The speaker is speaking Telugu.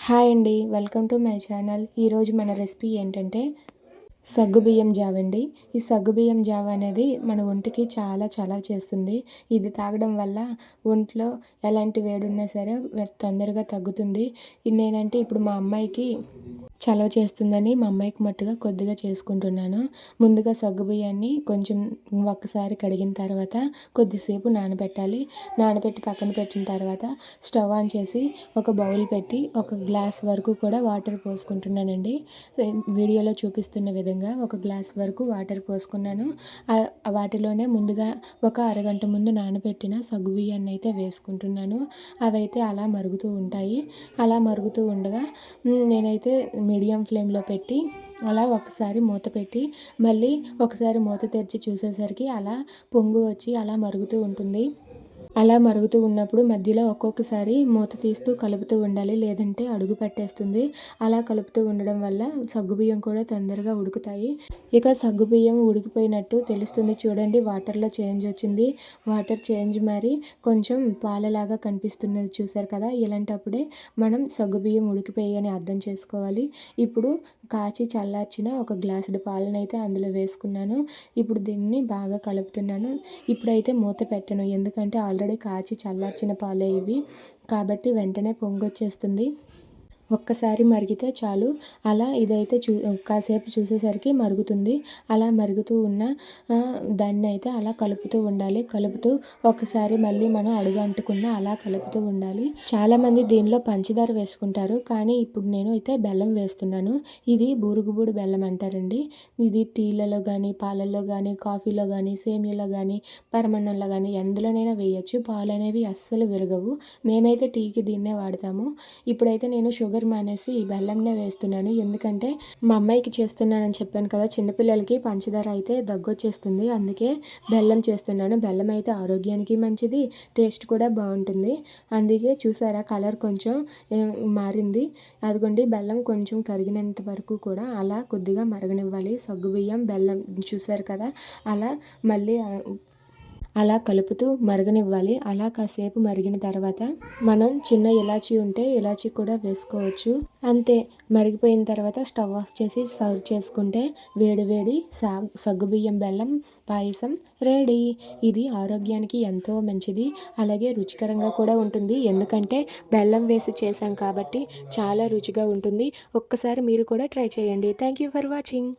హాయ్ అండి. Welcome to my channel. ఈరోజు మన రెసిపీ ఏంటంటే సగ్గుబియ్యం జావ అండి. ఈ సగ్గుబియ్యం జావ అనేది మన ఒంటికి చాలా చలవ చేస్తుంది. ఇది తాగడం వల్ల ఒంట్లో ఎలాంటి వేడున్నా సరే తొందరగా తగ్గుతుంది. నేనంటే ఇప్పుడు మా అమ్మాయికి చలవ చేస్తుందని మా అమ్మాయికి మట్టుగా కొద్దిగా చేసుకుంటున్నాను. ముందుగా సగ్గుబియ్యాన్ని కొంచెం ఒక్కసారి కడిగిన తర్వాత కొద్దిసేపు నానబెట్టాలి. నానబెట్టి పక్కన పెట్టిన తర్వాత స్టవ్ ఆన్ చేసి ఒక బౌల్ పెట్టి ఒక గ్లాస్ వరకు కూడా వాటర్ పోసుకుంటున్నానండి. వీడియోలో చూపిస్తున్న విధంగా ఒక గ్లాస్ వరకు వాటర్ పోసుకున్నాను. వాటిలోనే ముందుగా ఒక అరగంట ముందు నానబెట్టిన సగ్గుబియ్యాన్ని అయితే వేసుకుంటున్నాను. అవైతే అలా మరుగుతూ ఉంటాయి. అలా మరుగుతూ ఉండగా నేనైతే మీడియం ఫ్లేమ్లో పెట్టి అలా ఒకసారి మూత పెట్టి మళ్ళీ ఒకసారి మూత తెరిచి చూసేసరికి అలా పొంగు వచ్చి అలా మరుగుతూ ఉంటుంది. అలా మరుగుతూ ఉన్నప్పుడు మధ్యలో ఒక్కొక్కసారి మూత తీస్తూ కలుపుతూ ఉండాలి, లేదంటే అడుగు పట్టేస్తుంది. అలా కలుపుతూ ఉండడం వల్ల సగ్గుబియ్యం కూడా తొందరగా ఉడుకుతాయి. ఇక సగ్గుబియ్యం ఉడికిపోయినట్టు తెలుస్తుంది చూడండి. వాటర్లో చేంజ్ వచ్చింది. వాటర్ చేంజ్ మరి కొంచెం పాలలాగా కనిపిస్తున్నది చూసారు కదా. ఇలాంటప్పుడే మనం సగ్గుబియ్యం ఉడికిపోయాయని అర్థం చేసుకోవాలి. ఇప్పుడు కాచి చల్లార్చిన ఒక గ్లాసుడు పాలనైతే అందులో వేసుకున్నాను. ఇప్పుడు దీన్ని బాగా కలుపుతున్నాను. ఇప్పుడైతే మూత పెట్టను, ఎందుకంటే ఆల్రెడీ కాచి చల్లార్చిన పాలే ఇవి, కాబట్టి వెంటనే పొంగొచ్చేస్తుంది. ఒక్కసారి మరిగితే చాలు. అలా ఇదైతే కాసేపు చూసేసరికి మరుగుతుంది. అలా మరుగుతూ ఉన్న దాన్ని అయితే అలా కలుపుతూ ఉండాలి. కలుపుతూ ఒకసారి మళ్ళీ మనం అడుగు అంటకుండా అలా కలుపుతూ ఉండాలి. చాలామంది దీనిలో పంచదార వేసుకుంటారు, కానీ ఇప్పుడు నేను అయితే బెల్లం వేస్తున్నాను. ఇది బూరుగుబూడి బెల్లం అంటారండి. ఇది టీలలో కానీ పాలల్లో కానీ కాఫీలో కానీ సేమియాలో కానీ పరమన్నంలో కానీ ఎందులోనైనా వేయచ్చు. పాలు అనేవి అస్సలు విరగవు. మేమైతే టీకి దీన్నే వాడతాము. ఇప్పుడైతే నేను షుగర్ మానేసి ఈ బెల్లంనే వేస్తున్నాను, ఎందుకంటే మా అమ్మాయికి చేస్తున్నానని చెప్పాను కదా. చిన్నపిల్లలకి పంచదార అయితే దగ్గొచ్చేస్తుంది, అందుకే బెల్లం చేస్తున్నాను. బెల్లం అయితే ఆరోగ్యానికి మంచిది, టేస్ట్ కూడా బాగుంటుంది. అందుకే చూసారా కలర్ కొంచెం మారింది. అదిగోండి బెల్లం కొంచెం కరిగినంత వరకు కూడా అలా కొద్దిగా మరగనివ్వాలి. సగ్గుబియ్యం బెల్లం చూసారు కదా, అలా మళ్ళీ అలా కలుపుతూ మరగనివ్వాలి. అలా కాసేపు మరిగిన తర్వాత మనం చిన్న ఇలాచీ ఉంటే ఇలాచీ కూడా వేసుకోవచ్చు. అంతే, మరిగిపోయిన తర్వాత స్టవ్ ఆఫ్ చేసి సర్వ్ చేసుకుంటే వేడి వేడి సగ్గుబియ్యం బెల్లం పాయసం రెడీ. ఇది ఆరోగ్యానికి ఎంతో మంచిది, అలాగే రుచికరంగా కూడా ఉంటుంది. ఎందుకంటే బెల్లం వేసి చేసాం కాబట్టి చాలా రుచిగా ఉంటుంది. ఒక్కసారి మీరు కూడా ట్రై చేయండి. Thank you for watching.